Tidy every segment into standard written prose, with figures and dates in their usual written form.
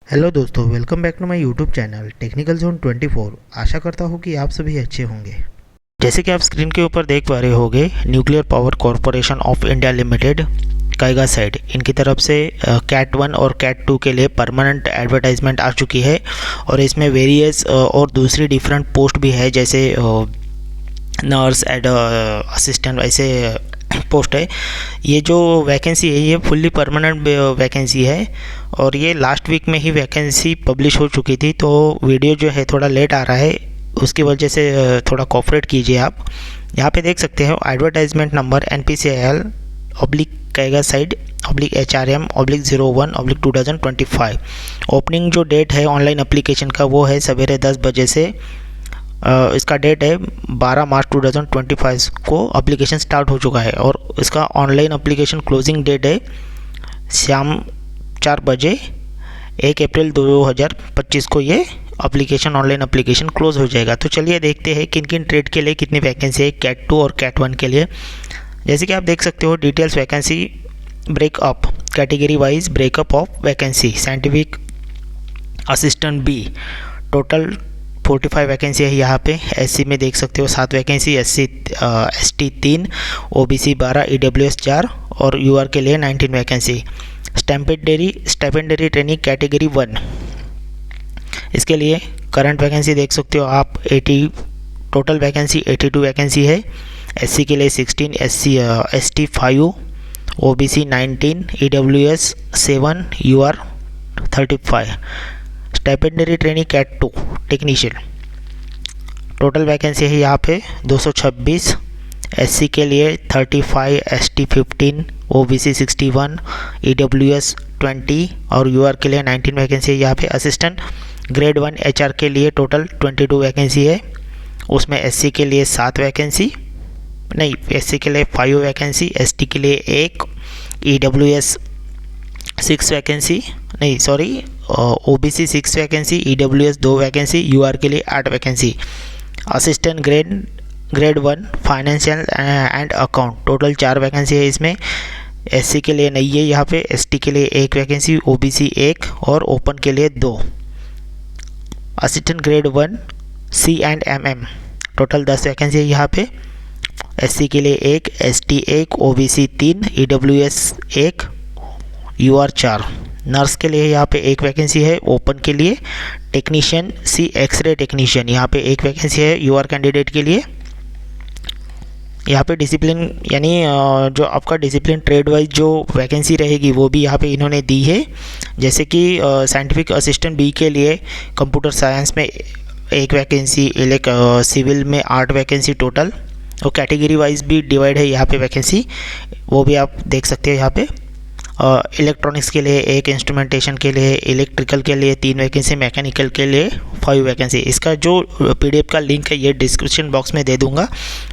Hello दोस्तों, welcome back to my YouTube channel technical zone 24। आशा करता हूँ कि आप सभी अच्छे होंगे। जैसे कि आप स्क्रीन के ऊपर देख पा रहे होंगे, nuclear power corporation of India limited Kaiga side इनकी तरफ से कैट 1 और कैट 2 के लिए परमानेंट एडवर्टाइजमेंट आ चुकी है। और इसमें वेरियस और दूसरी डिफरेंट पोस्ट भी है, जैसे नर्स एंड असिस्टेंट, ऐसे पोस्ट है। ये जो वैकेंसी है ये फुल्ली परमानेंट वैकेंसी है और ये लास्ट वीक में ही वैकेंसी पब्लिश हो चुकी थी, तो वीडियो जो है थोड़ा लेट आ रहा है, उसकी वजह से थोड़ा कोऑपरेट कीजिए आप। यहाँ पे देख सकते हो advertisement number NPCIL oblique Kaiga side oblique HRM oblique 01/2025। Opening जो डेट है ऑनलाइन एप्लीकेशन का वो है सवेरे 10 बजे से। इसका डेट है 12 मार्च 2025 को एप्लीकेशन स्टार्ट हो चुका है और इसका ऑनलाइन एप्लीकेशन क्लोजिंग डेट है शाम 4 बजे 1 अप्रैल 2025 को ये एप्लीकेशन ऑनलाइन एप्लीकेशन क्लोज हो जाएगा। तो चलिए देखते हैं किन किन ट्रेड के लिए कितनी वैकेंसी है कैट 2 और कैट 1 के लिए। जैसे कि आप देख सकते हो details vacancy breakup category wise breakup of vacancy. Scientific assistant B total 45 vacancy है यहाँ पे। SC में देख सकते हो 7 वैकेंसी, ST 3, OBC 12, EWS 4 और UR के लिए 19 वैकेंसी। स्टाइपेंडरी ट्रेनिंग कैटेगरी 1, इसके लिए करंट वैकेंसी देख सकते हो आप 80, टोटल वैकेंसी 82 वैकेंसी है। SC के लिए 16, ST 5, OBC 19, EWS 7, UR 35। Stipendiary training cat 2 technician, total vacancy है यहाँ पे 226। SC के लिए 35, ST 15, OBC 61, EWS 20 और UR के लिए 19 वैकेंसी है यहाँ पे। असिस्टेंट ग्रेड 1 HR के लिए टोटल 22 वैकेंसी है, उसमें SC के लिए 7 वैकेंसी नहीं, SC के लिए 5 वैकेंसी, ST के लिए 1, EWS 6 वैकेंसी नहीं sorry OBC 6 vacancy, EWS 2 vacancy, UR के लिए 8 vacancy. Assistant grade 1 financial and account, total 4 vacancy है इसमें। SC के लिए नहीं है यहाँ पे, ST के लिए 1 वैकेंसी, OBC 1 और ओपन के लिए 2। Assistant grade 1 C&MM, total 10 vacancy है यहाँ पे। SC के लिए 1, ST 1, OBC 3, EWS 1, UR 4। Nurse के लिए यहाँ पे 1 वैकेंसी है, ओपन के लिए। टेक्नीशियन C एक्सरे टेक्नीशियन, यहाँ पे 1 वैकेंसी है UR कैंडिडेट के लिए। यहाँ पे डिसिप्लिन यानी जो आपका डिसिप्लिन ट्रेड वाइज जो वैकेंसी रहेगी वो भी यहाँ पे इन्होंने दी है। जैसे कि साइंटिफिक असिस्टेंट बी के लिए कंप्यूटर साइंस में 1 वैकेंसी, सिविल में 8 वैकेंसी टोटल, और कैटेगरी वाइज भी डिवाइड है यहाँ पे वैकेंसी, वो भी आप देख सकते हो यहाँ पे। इलेक्ट्रॉनिक्स के लिए 1, इंस्ट्रूमेंटेशन के लिए, इलेक्ट्रिकल के लिए 3 वैकेंसी, मैकेनिकल के लिए 5 वैकेंसी। इसका जो PDF का लिंक है ये डिस्क्रिप्शन बॉक्स में दे दूंगा,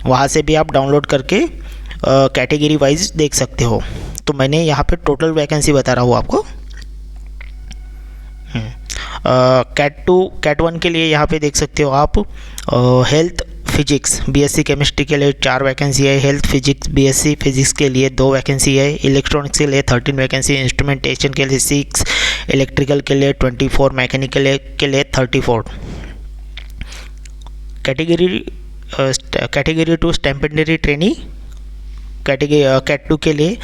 वहाँ से भी आप डाउनलोड करके कैटेगरी वाइज देख सकते हो। तो मैंने यहाँ पे टोटल वैकेंसी बता रहा हूँ आपको। कैट 1 के लिए यहाँ पे देख सकते हो आप हेल्थ फिजिक्स BSc केमिस्ट्री के लिए 4 वैकेंसी है, हेल्थ फिजिक्स BSc फिजिक्स के लिए 2 वैकेंसी है, इलेक्ट्रॉनिक्स के लिए 13 वैकेंसी, इंस्ट्रूमेंटेशन के लिए 6, इलेक्ट्रिकल के लिए 24, मैकेनिकल के लिए 34। कैटेगरी 2 स्टाइपेंडरी ट्रेनी कैट 2 के लिए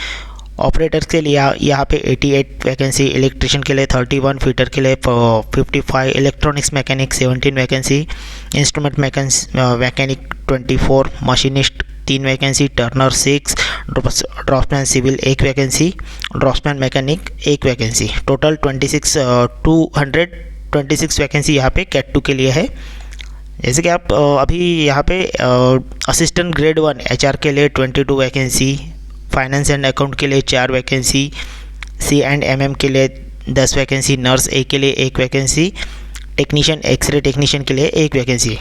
ऑपरेटर्स के लिए यहाँ पे 88 वैकेंसी, इलेक्ट्रिशियन के लिए 31, फिटर के लिए 55, electronics mechanic 17 vacancy, instrument mechanic 24, machinist 3 vacancy, turner 6, draughtsman civil 1 vacancy, draughtsman mechanic 1 vacancy. Total 226 vacancy यहाँ पे कैट 2 के लिए है। जैसे कि आप अभी यहाँ पे असिस्टेंट ग्रेड 1 HR के लिए 22 वैकेंसी, फाइनेंस एंड अकाउंट के लिए 4 वैकेंसी, C&MM के लिए 10 वैकेंसी, नर्स A के लिए 1 वैकेंसी, टेक्नीशियन एक्सरे टेक्नीशियन के लिए 1 वैकेंसी।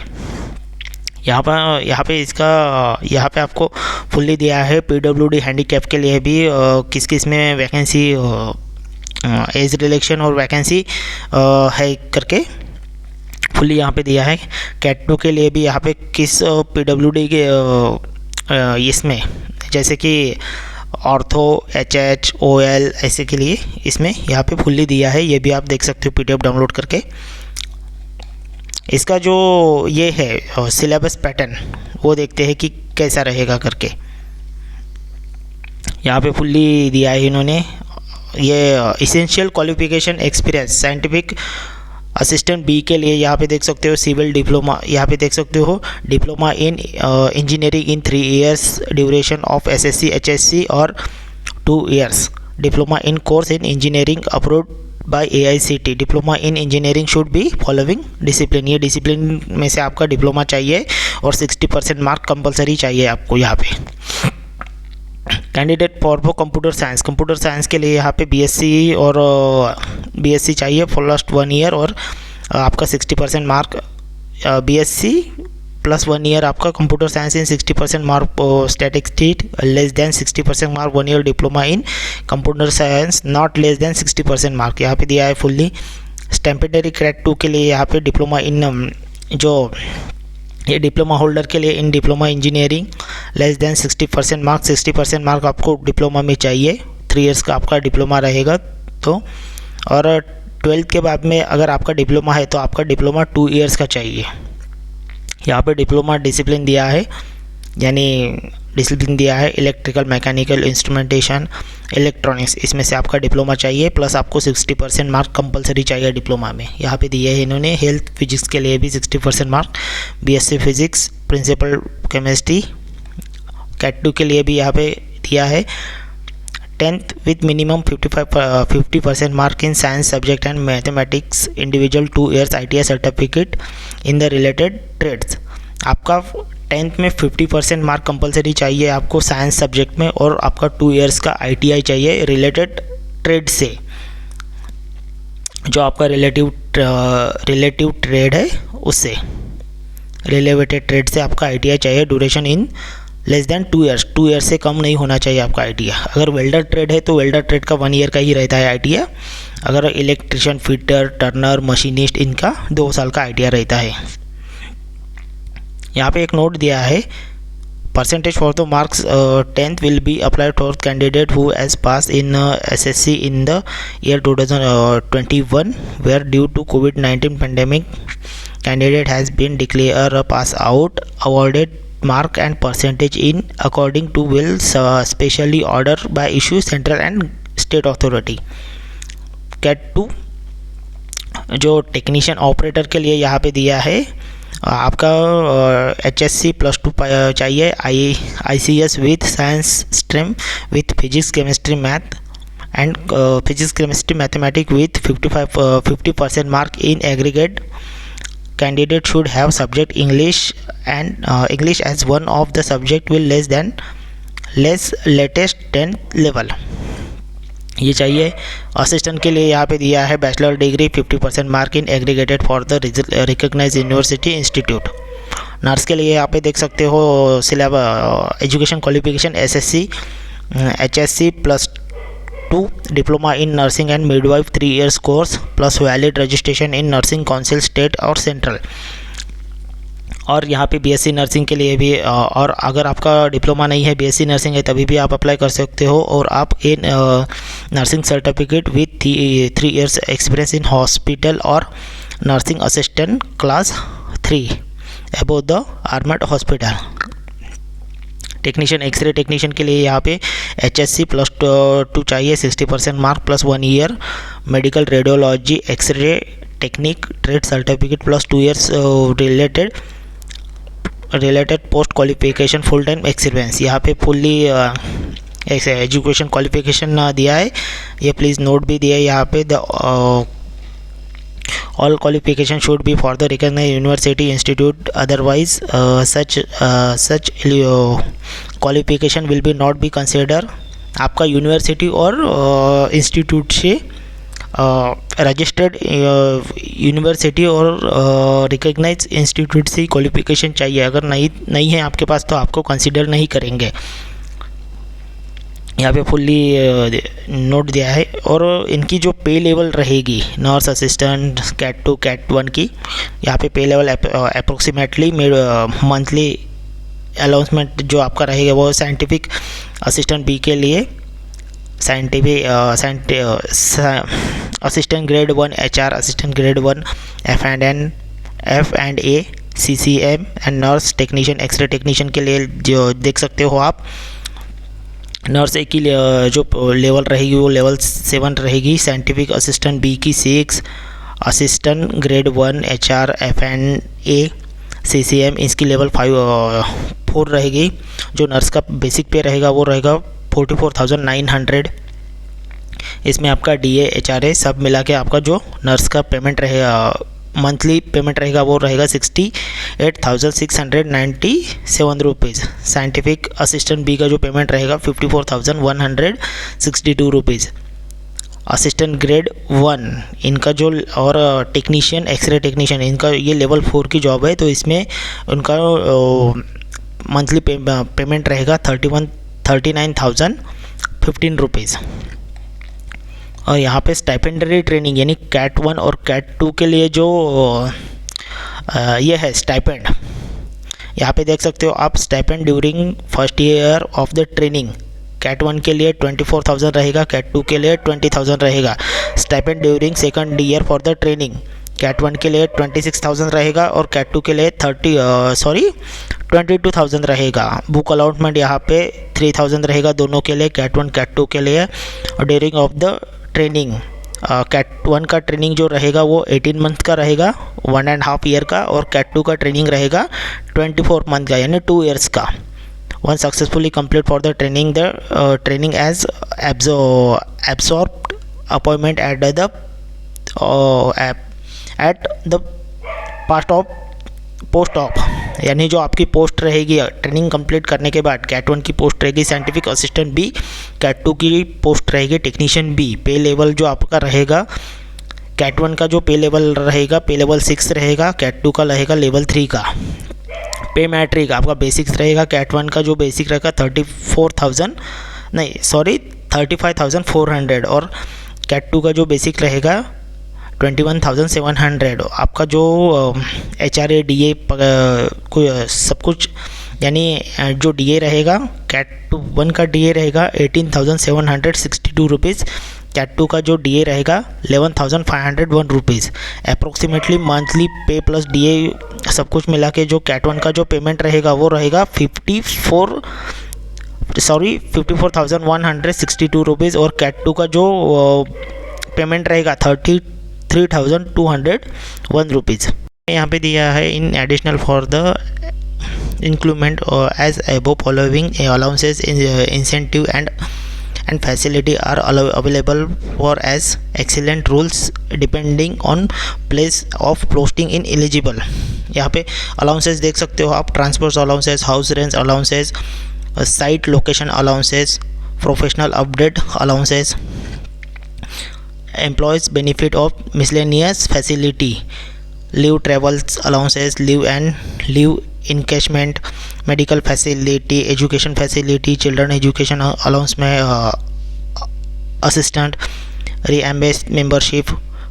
यहाँ पे आपको फुल्ली दिया है। PWD हैंडीकैप के लिए भी किस किस में वैकेंसी, एज रिलेक्शन और वैकेंसी है करके फुल्ली यहाँ पे दिया है। कैट 2 के लिए भी यहाँ पे किस PWD के इसमें जैसे कि ऑर्थो, HH, OL ऐसे के लिए इसमें यहाँ पे फुल्ली दिया है। ये भी आप देख सकते हो PDF डाउनलोड करके। इसका जो ये है सिलेबस पैटर्न वो देखते हैं कि कैसा रहेगा करके। यहाँ पे फुल्ली दिया है इन्होंने। ये essential qualification experience scientific assistant B के लिए यहाँ पे देख सकते हो सिविल डिप्लोमा, यहाँ पे देख सकते हो diploma in engineering in 3 years duration of SSC HSC और 2 years diploma in course in engineering approved by AICT। Diploma in engineering should be following discipline. ये डिसिप्लिन में से आपका डिप्लोमा चाहिए और 60% मार्क कंपलसरी चाहिए आपको यहाँ पे। Candidate for computer science, computer science के लिए यहाँ पे BSc और BSc चाहिए फॉर लास्ट 1 year और आपका 60% मार्क BSc प्लस 1 year आपका computer science in 60% mark statistics less than 60% mark 1 year diploma in computer science not less than 60% mark यहाँ पे दिया है फुल्ली। स्टैम्पिटरी क्रेड 2 के लिए यहाँ पे डिप्लोमा इन जो ये डिप्लोमा होल्डर के लिए इन diploma engineering less than 60% mark, 60% mark आपको डिप्लोमा में चाहिए। 3 years का आपका डिप्लोमा रहेगा तो। और 12th के बाद में अगर आपका डिप्लोमा है तो आपका डिप्लोमा 2 years का चाहिए। यहाँ पे डिप्लोमा डिसिप्लिन दिया है, यानी डिसिप्लिन दिया है इलेक्ट्रिकल, मैकेनिकल, इंस्ट्रूमेंटेशन, इलेक्ट्रॉनिक्स, इसमें से आपका डिप्लोमा चाहिए प्लस आपको 60% मार्क कंपलसरी चाहिए डिप्लोमा में। यहाँ पे दिए है इन्होंने। हेल्थ फिजिक्स के लिए भी 60% mark, BSc physics, principal chemistry, cat 2 के लिए भी यहाँ पे दिया है। 10th with minimum 50% mark in science subject and mathematics, individual 2 years ITI certificate in the related trades. आपका 10th में 50% मार्क कंपलसरी चाहिए आपको साइंस सब्जेक्ट में और आपका 2 years का ITI चाहिए रिलेटेड ट्रेड से। जो आपका रिलेटिव ट्रेड है उससे, रिलेवेटेड ट्रेड से आपका ITI चाहिए। Duration in less than 2 years, 2 years से कम नहीं होना चाहिए आपका ITI। अगर वेल्डर ट्रेड है तो वेल्डर ट्रेड का 1 year का ही रहता है ITI। अगर इलेक्ट्रिशियन, फिटर, टर्नर, मशीनिस्ट, इनका 2 साल का ITI रहता है। यहाँ पे एक नोट दिया है, percentage for the marks 10th will be applied for candidate who has pass in SSC in the year 2021 where due to COVID-19 pandemic candidate has been declare pass out awarded mark and percentage in according to will specially order by issue central and state authority। Cat 2 जो technician operator के लिए यहाँ पे दिया है आपका HSC +2 चाहिए, ICS with science stream with physics chemistry math and physics chemistry mathematics with 50% mark in aggregate. Candidate should have subject English and English as one of the subject will less latest 10th level ये चाहिए। Assistant के लिए यहाँ पे दिया है bachelor degree 50% mark in aggregated for the recognise university institute. Nurse के लिए यहाँ पे देख सकते हो syllabus education qualification SSC HSC +2 diploma in nursing and midwife 3 years course plus valid registration in nursing council state और सेंट्रल। और यहाँ पे BSc नर्सिंग के लिए भी और अगर आपका डिप्लोमा नहीं है BSc नर्सिंग है तभी भी आप अप्लाई कर सकते हो। और आप इन nursing certificate with 3 years experience in hospital और nursing assistant class 3 above the armed hospital. Technician x ray technician के लिए यहाँ पे HSC +2 चाहिए, 60% mark plus 1 year medical radiology x-ray technique trade certificate plus 2 years related post qualification full time experience. यहाँ पे fully education qualification दिया है, ये प्लीज़ नोट भी दिया है यहाँ पे। The all qualification should be for the recognized university institute, otherwise such qualification will be not be considered। आपका यूनिवर्सिटी और इंस्टीट्यूट से रजिस्टर्ड यूनिवर्सिटी और रिकग्नाइज इंस्टीट्यूट से क्वालिफिकेशन चाहिए। अगर नहीं है आपके पास तो आपको कंसिडर नहीं करेंगे। यहाँ पे फुल्ली नोट दिया है। और इनकी जो पे लेवल रहेगी नर्स असिस्टेंट कैट 2 कैट 1 की, यहाँ पे पे लेवल अप्रोक्सीमेटली मंथली अलाउंसमेंट जो आपका रहेगा वो साइंटिफिक असिस्टेंट बी के लिए scientific assistant grade 1 HR, assistant grade 1 F&A CCM and nurse technician, x ray technician के लिए जो देख सकते हो आप, नर्स ए की जो लेवल रहेगी वो लेवल 7 रहेगी, साइंटिफिक असिस्टेंट बी की 6, assistant grade 1 HR F&A CCM इसकी लेवल 4 रहेगी। जो नर्स का बेसिक पे रहेगा वो रहेगा 44,900। इसमें आपका DA HRA सब मिला के आपका जो नर्स का पेमेंट रहेगा, मंथली पेमेंट रहेगा वो रहेगा 68,697 रुपीज़। साइंटिफिक असिस्टेंट बी का जो पेमेंट रहेगा 54,162 रुपीज़। असिस्टेंट ग्रेड 1 इनका जो, और टेक्नीशियन एक्सरे टेक्नीशियन इनका ये लेवल 4 की जॉब है, तो इसमें उनका मंथली पेमेंट रहेगा 39,015 रुपीज़। और यहाँ पे स्टाइपेंडरी ट्रेनिंग यानी कैट 1 और कैट 2 के लिए जो ये है स्टाइपेंड, यहाँ पे देख सकते हो आप, stipend during first year of the training. Cat 1 के लिए 24,000 रहेगा, कैट 2 के लिए 20,000 रहेगा। Stipend during second year for the training, cat 1 के लिए 26,000 रहेगा और कैट 2 के लिए 22,000 रहेगा। बुक अलाउटमेंट यहाँ पे 3,000 रहेगा दोनों के लिए, कैट 1 कैट 2 के लिए। During of the training, cat 1 का ट्रेनिंग जो रहेगा वो 18 मंथ का रहेगा, 1.5 ईयर का, और कैट 2 का ट्रेनिंग रहेगा 24 मंथ का यानी 2 ईयर्स का। One successfully complete for the training as absorbed appointment at the post of, यानी जो आपकी पोस्ट रहेगी ट्रेनिंग कंप्लीट करने के बाद, कैट 1 की पोस्ट रहेगी साइंटिफिक असिस्टेंट बी, कैट 2 की पोस्ट रहेगी टेक्नीशियन बी। पे लेवल जो आपका रहेगा, कैट 1 का जो पे लेवल रहेगा, पे लेवल 6 रहेगा, कैट 2 का रहेगा लेवल 3 का। पे मैट्रिक आपका बेसिक्स रहेगा, कैट 1 का जो बेसिक रहेगा 35,400 और कैट 2 का जो बेसिक रहेगा 21,700। आपका जो HRA DA सब कुछ, यानी जो DA रहेगा, कैट 1 का DA रहेगा 18,762 रुपीज़, कैट 2 का जो DA रहेगा 11,501 रुपीज़। अप्रोक्सीमेटली मंथली पे प्लस DA सब कुछ मिला के जो कैट 1 का जो पेमेंट रहेगा वो रहेगा 54,162 रुपीज़, और कैट 2 का जो पेमेंट रहेगा 33,201 रुपीज़। यहाँ पे दिया है in additional for the emolument as above following allowances, incentive and facility are available for as excellent rules depending on place of posting in eligible. यहाँ पे अलाउंसेस देख सकते हो आप, transport allowances, house rent allowances, site location allowances, professional update allowances, employees benefit of miscellaneous facility, leave travels allowances, leave and leave encashment, medical facility, education facility, children education allowance में assistant, reimbursed membership,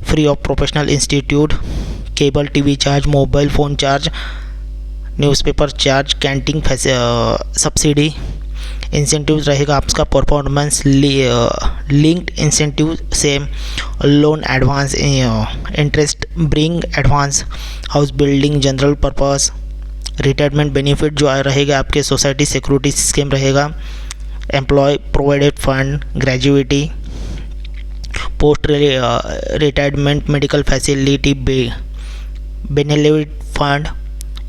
free of professional institute, cable TV charge, mobile phone charge, newspaper charge, canteen subsidy, incentive रहेगा आपका performance linked incentive, same loan advance, interest bring advance, house building, general purpose, retirement benefit जो रहेगा आपके society security scheme रहेगा, employ provided fund, gratuity, post retirement medical facility, benefit fund,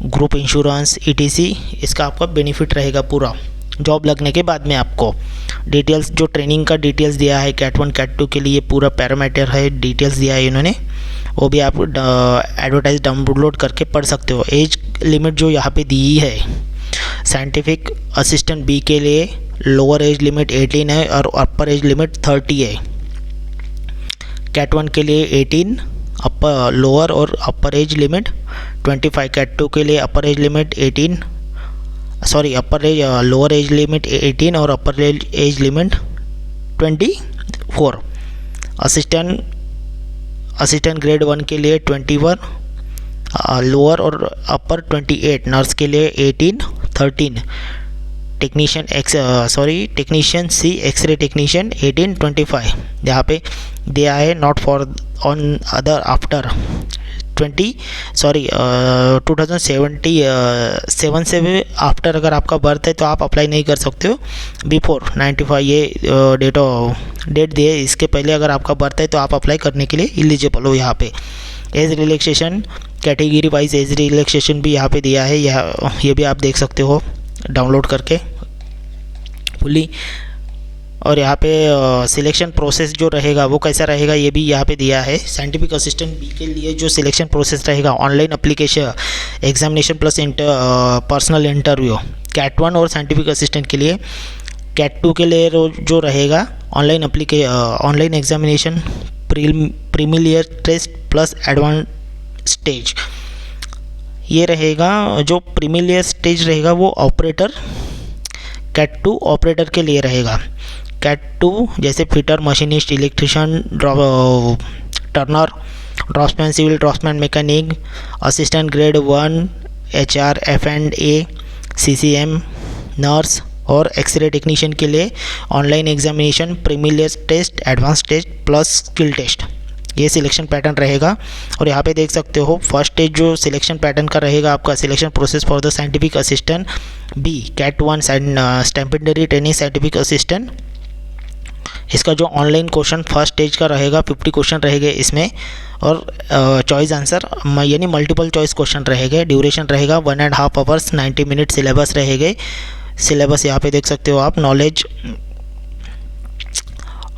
group insurance ETC, इसका आपका benefit रहेगा पूरा job लगने के बाद में। आपको डिटेल्स जो ट्रेनिंग का डिटेल्स दिया है कैट 1 कैट 2 के लिए पूरा पैरामीटर है, डिटेल्स दिया है इन्होंने, वो भी आप एडवर्टाइज डाउनलोड करके पढ़ सकते हो। एज लिमिट जो यहाँ पे दी है, साइंटिफिक असिस्टेंट बी के लिए लोअर एज लिमिट 18 है और अपर एज लिमिट 30 है। कैट 1 के लिए 18 अपर लोअर और अपर एज लिमिट 25, कैट 2 के लिए अपर एज लिमिट 18, सॉरी अपर एज लोअर एज लिमिट 18 और अपर एज लिमिट 24। असिस्टेंट ग्रेड 1 के लिए 21, लोअर और अपर 28, नर्स के लिए 18, 13, technician technician C X-ray technician 1825 यहाँ पे दिया है, not for on other after 2077 से भी आफ्टर अगर आपका बर्थ है तो आप अप्लाई नहीं कर सकते हो। बिफोर 95 ये डेट दिए, इसके पहले अगर आपका बर्थ है तो आप अप्लाई करने के लिए एलिजिबल हो। यहाँ पे age relaxation, category wise age relaxation भी यहाँ पे दिया है, ये भी आप देख सकते हो डाउनलोड करके फुली। और यहाँ पे सिलेक्शन प्रोसेस जो रहेगा वो कैसा रहेगा ये भी यहाँ पे दिया है। साइंटिफिक असिस्टेंट बी के लिए जो सिलेक्शन प्रोसेस रहेगा, online application examination plus personal interview cat 1, और साइंटिफिक असिस्टेंट के लिए कैट 2 के लिए जो रहेगा online examination preliminary test plus advance stage. ये रहेगा जो प्रीलिमिनरी स्टेज रहेगा वो ऑपरेटर कैट 2 ऑपरेटर के लिए रहेगा। कैट 2 जैसे fitter, machinist, electrician, turner, draughtsman, civil draughtsman, mechanic, assistant grade 1, HR, F&A, CCM, nurse और एक्सरे टेक्नीशियन के लिए online examination preliminary test, advance test plus skill test, ये सिलेक्शन पैटर्न रहेगा। और यहाँ पे देख सकते हो फर्स्ट स्टेज जो सिलेक्शन पैटर्न का रहेगा आपका, selection process for the scientific assistant B cat 1 stipendiary training scientific assistant. इसका जो ऑनलाइन क्वेश्चन फर्स्ट स्टेज का रहेगा 50 क्वेश्चन रहेंगे इसमें, और चॉइस आंसर यानी मल्टीपल चॉइस क्वेश्चन रहेंगे। ड्यूरेशन रहेगा 1.5 आवर्स, 90 मिनट सिलेबस रहेंगे। सिलेबस यहाँ पे देख सकते हो आप, नॉलेज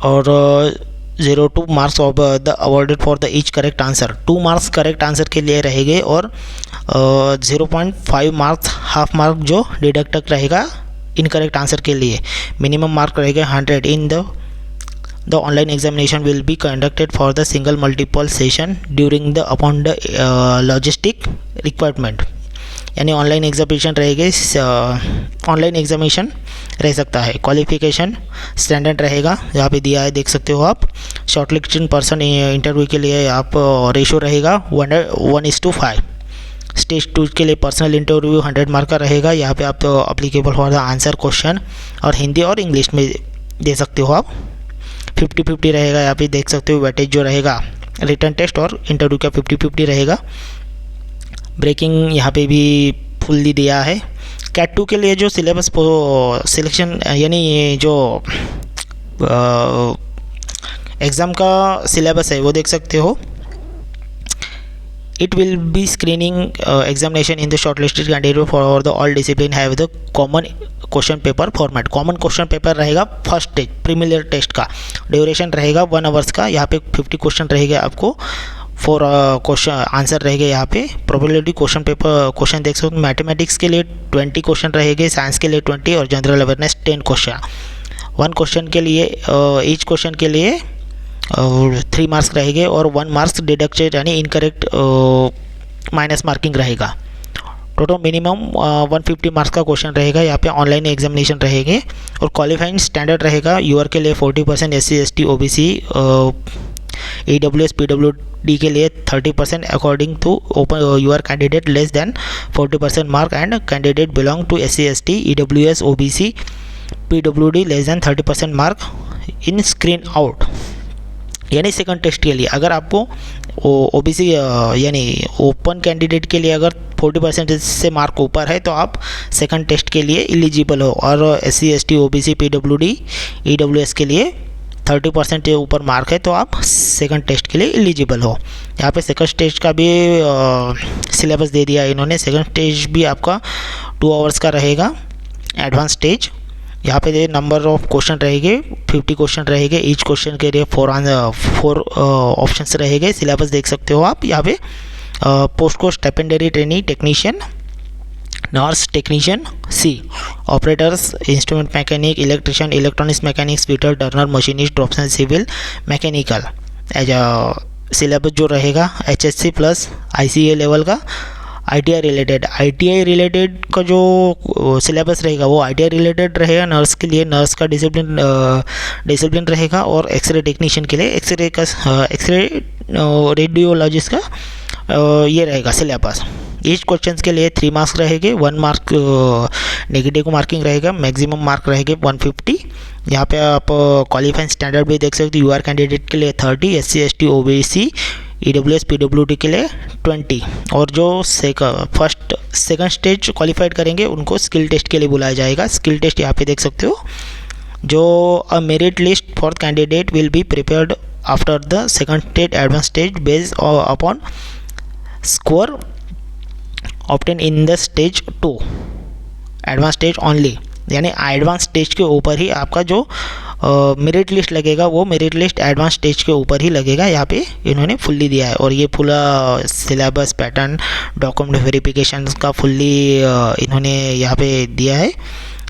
और 0 to marks of the awarded for the each correct answer. 2 marks correct answer के लिए रहेंगे और 0.5 मार्क्स हाफ मार्क जो डिडक्ट रहेगा इनकरेक्ट आंसर के लिए। मिनिमम मार्क रहेगा 100 in the online examination will be conducted for the single multiple session during the upon the logistic requirement. यानी ऑनलाइन एग्जामिनेशन रहेंगे, ऑनलाइन एग्जामिनेशन रह सकता है। क्वालिफिकेशन स्टैंडर्ड रहेगा, यहाँ पे दिया है देख सकते हो आप। शॉर्टलिस्टेड पर्सन इंटरव्यू के लिए आप रेशो रहेगा 1:5। स्टेज 2 के लिए पर्सनल इंटरव्यू 100 मार्क का रहेगा। यहाँ पे आप applicable for the answer question और हिंदी और इंग्लिश में दे सकते हो आप। 50-50 रहेगा, यहाँ पे देख सकते हो। वेटेज जो रहेगा रिटन टेस्ट और इंटरव्यू का 50-50 रहेगा। ब्रेकिंग यहाँ पे भी फुल्ली दिया है। कैट 2 के लिए जो सिलेबस सिलेक्शन यानी जो एग्ज़ाम का सिलेबस है वो देख सकते हो। It will be screening examination in the shortlisted candidate for the all discipline have the common question paper format. Common question paper रहेगा फर्स्ट स्टेज प्रीलिमिनरी टेस्ट का। ड्यूरेशन रहेगा 1 आवर्स का। यहाँ पे 50 क्वेश्चन रहेंगे आपको, 4 क्वेश्चन आंसर रहेंगे। यहाँ पे प्रोबेबिलिटी क्वेश्चन पेपर क्वेश्चन देख सकते हो। मैथमेटिक्स के लिए 20 क्वेश्चन रहेंगे, साइंस के लिए 20 और जनरल अवेयरनेस 10 क्वेश्चन। 1 क्वेश्चन के लिए ईच क्वेश्चन के लिए 3 मार्क्स रहेंगे और 1 मार्क्स डिडक्टेड यानी इनकरेक्ट माइनस मार्किंग रहेगा। टोटल मिनिमम 150 मार्क्स का क्वेश्चन रहेगा। यहाँ पे ऑनलाइन एग्जामिनेशन रहेंगे और क्वालिफाइंग स्टैंडर्ड रहेगा। यूआर के लिए 40%, SC ST OBC EWS PWD के लिए 30% according to open UR candidate less than 40% mark and candidate belong to SC ST EWS OBC PWD less than 30% mark in screen out. यानी second test के लिए अगर आपको OBC यानी open candidate के लिए अगर 40% से मार्क ऊपर है तो आप सेकंड टेस्ट के लिए एलिजिबल हो, और SC ST OBC PWD EWS के लिए 30% से ऊपर मार्क है तो आप सेकंड टेस्ट के लिए एलिजिबल हो। यहाँ पे सेकंड टेस्ट का भी सिलेबस दे दिया इन्होंने। सेकंड टेस्ट भी आपका 2 आवर्स का रहेगा। एडवांस स्टेज यहाँ पे नंबर ऑफ क्वेश्चन रहेंगे 50 क्वेश्चन रहेंगे। ईच क्वेश्चन के लिए 4 ऑप्शंस रहेंगे। सिलेबस देख सकते हो आप। यहाँ पे post course stipendiary training technician, nurse technician C, operators, instrument mechanic, electrician, electronics mechanics, fitter, turner, machinist, draughtsman, civil, mechanical. As syllabus जो रहेगा HSC प्लस ICA लेवल का। ITI रिलेटेड का जो सिलेबस रहेगा वो ITI रिलेटेड रहेगा। Nurse के लिए नर्स का डिसिप्लिन रहेगा और एक्सरे टेक्नीशियन के लिए एक्सरे रेडियोलॉजिस्ट का ये रहेगा सिलेबस। ईच क्वेश्चन के लिए 3 मार्क्स रहेंगे, 1 मार्क नेगेटिव को मार्किंग रहेगा, मैक्सिमम मार्क रहेंगे 150। यहाँ पे आप क्वालिफाइंग स्टैंडर्ड भी देख सकते हो। यूआर कैंडिडेट के लिए 30, SC ST OBC EWS PWD के लिए 20, और जो फर्स्ट सेकंड स्टेज क्वालिफाइड करेंगे उनको स्किल टेस्ट के लिए बुलाया जाएगा। स्किल टेस्ट यहाँ पे देख सकते हो, जो अ merit list for candidate will be prepared after the second stage advance stage based upon score obtain in the stage 2 advance stage only, यानी एडवांस स्टेज के ऊपर ही आपका जो मेरिट लिस्ट लगेगा वो मेरिट लिस्ट एडवांस स्टेज के ऊपर ही लगेगा। यहाँ पे इन्होंने फुल्ली दिया है, और ये पूरा सिलेबस पैटर्न डॉक्यूमेंट वेरिफिकेशन का फुल्ली इन्होंने यहाँ पे दिया है,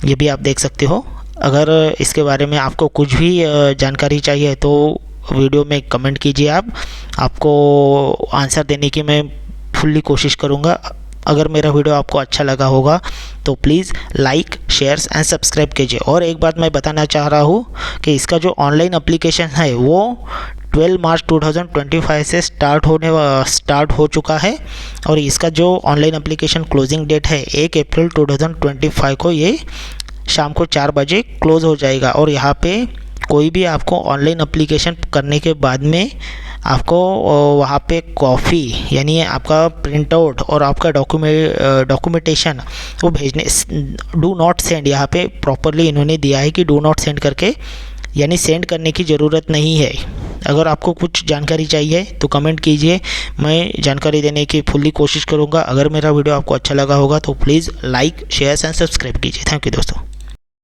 ये भी आप देख सकते हो। अगर इसके बारे में आपको कुछ भी जानकारी चाहिए तो वीडियो में कमेंट कीजिए, आपको आंसर देने की मैं फुल्ली कोशिश करूँगा। अगर मेरा वीडियो आपको अच्छा लगा होगा तो please like, shares and subscribe कीजिए। और एक बात मैं बताना चाह रहा हूँ कि इसका जो ऑनलाइन एप्लीकेशन है वो 12 मार्च 2025 से स्टार्ट हो चुका है, और इसका जो ऑनलाइन एप्लीकेशन क्लोजिंग डेट है 1 अप्रैल 2025 को ये शाम को 4 बजे क्लोज़ हो जाएगा। और यहाँ पे कोई भी आपको ऑनलाइन एप्लीकेशन करने के बाद में आपको वहाँ पे कॉपी यानी आपका प्रिंट आउट और आपका डॉक्यूमेंटेशन वो भेजने, डू नॉट सेंड यहाँ पे प्रॉपरली इन्होंने दिया है कि डू नॉट सेंड करके, यानी सेंड करने की ज़रूरत नहीं है। अगर आपको कुछ जानकारी चाहिए तो कमेंट कीजिए, मैं जानकारी देने की फुल्ली कोशिश करूँगा। अगर मेरा वीडियो आपको अच्छा लगा होगा तो please like, share and subscribe कीजिए। थैंक यू दोस्तों।